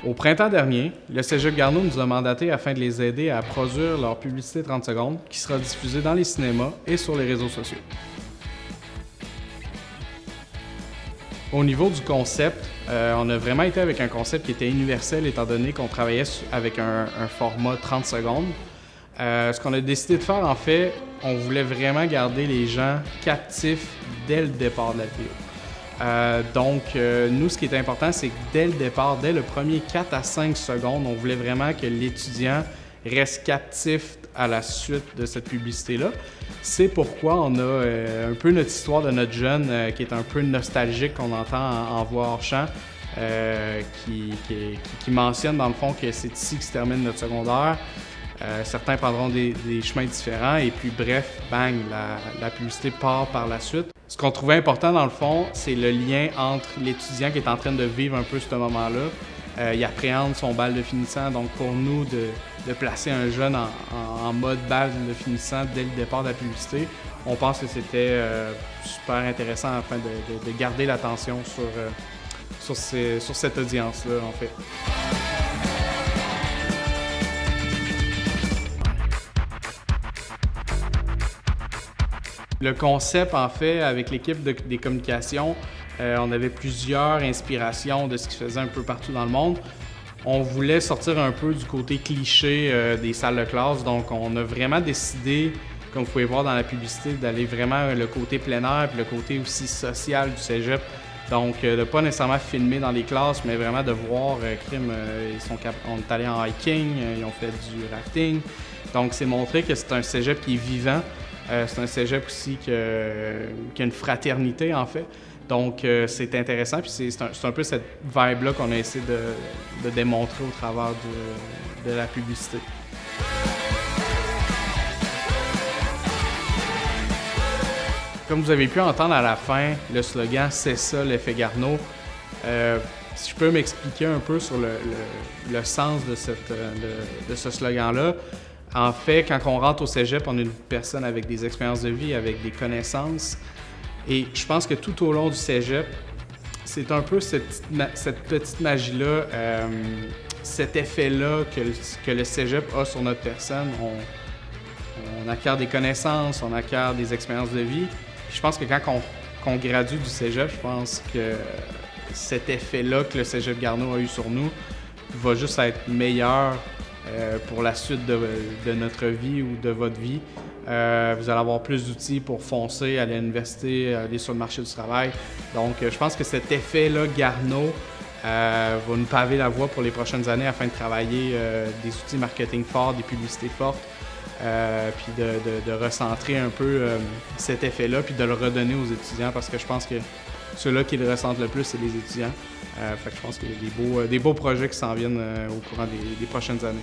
Au printemps dernier, le Cégep Garneau nous a mandatés afin de les aider à produire leur publicité 30 secondes qui sera diffusée dans les cinémas et sur les réseaux sociaux. Au niveau du concept, on a vraiment été avec un concept qui était universel étant donné qu'on travaillait avec un format 30 secondes. Ce qu'on a décidé de faire, en fait, on voulait vraiment garder les gens captifs dès le départ de la vidéo. Donc, nous, ce qui est important, c'est que dès le départ, dès le premier 4 à 5 secondes, on voulait vraiment que l'étudiant reste captif à la suite de cette publicité-là. C'est pourquoi on a un peu notre histoire de notre jeune qui est un peu nostalgique, qu'on entend en voix hors champ, qui mentionne dans le fond que c'est ici que se termine notre secondaire. Certains prendront des chemins différents et puis bref, bang, la publicité part par la suite. Ce qu'on trouvait important dans le fond, c'est le lien entre l'étudiant qui est en train de vivre un peu ce moment-là. Il appréhende son bal de finissant, donc pour nous de placer un jeune en mode bal de finissant dès le départ de la publicité, on pense que c'était super intéressant afin de garder l'attention sur cette audience-là en fait. Le concept, en fait, avec l'équipe des communications, on avait plusieurs inspirations de ce qui se faisait un peu partout dans le monde. On voulait sortir un peu du côté cliché des salles de classe, donc on a vraiment décidé, comme vous pouvez voir dans la publicité, d'aller vraiment le côté plein air puis le côté aussi social du cégep. Donc, de pas nécessairement filmer dans les classes, mais vraiment de voir, on est allé en hiking, ils ont fait du rafting. Donc, c'est montrer que c'est un cégep qui est vivant. C'est un cégep aussi qui a une fraternité, en fait. Donc, c'est intéressant. Puis c'est un peu cette vibe-là qu'on a essayé de démontrer au travers de la publicité. Comme vous avez pu entendre à la fin, le slogan « C'est ça l'effet Garneau ». Si je peux m'expliquer un peu sur le sens de ce slogan-là. En fait, quand on rentre au cégep, on est une personne avec des expériences de vie, avec des connaissances. Et je pense que tout au long du cégep, c'est un peu cette petite magie-là, cet effet-là que le cégep a sur notre personne. On acquiert des connaissances, on acquiert des expériences de vie. Puis je pense que quand on gradue du cégep, je pense que cet effet-là que le Cégep Garneau a eu sur nous va juste être meilleur pour la suite de notre vie ou de votre vie. Vous allez avoir plus d'outils pour foncer, aller à l'université, aller sur le marché du travail. Donc, je pense que cet effet-là, Garneau, va nous paver la voie pour les prochaines années afin de travailler des outils marketing forts, des publicités fortes, puis de recentrer un peu cet effet-là, puis de le redonner aux étudiants parce que je pense que ceux-là qui le ressentent le plus, c'est les étudiants. Fait que je pense qu'il y a des beaux projets qui s'en viennent au courant des prochaines années.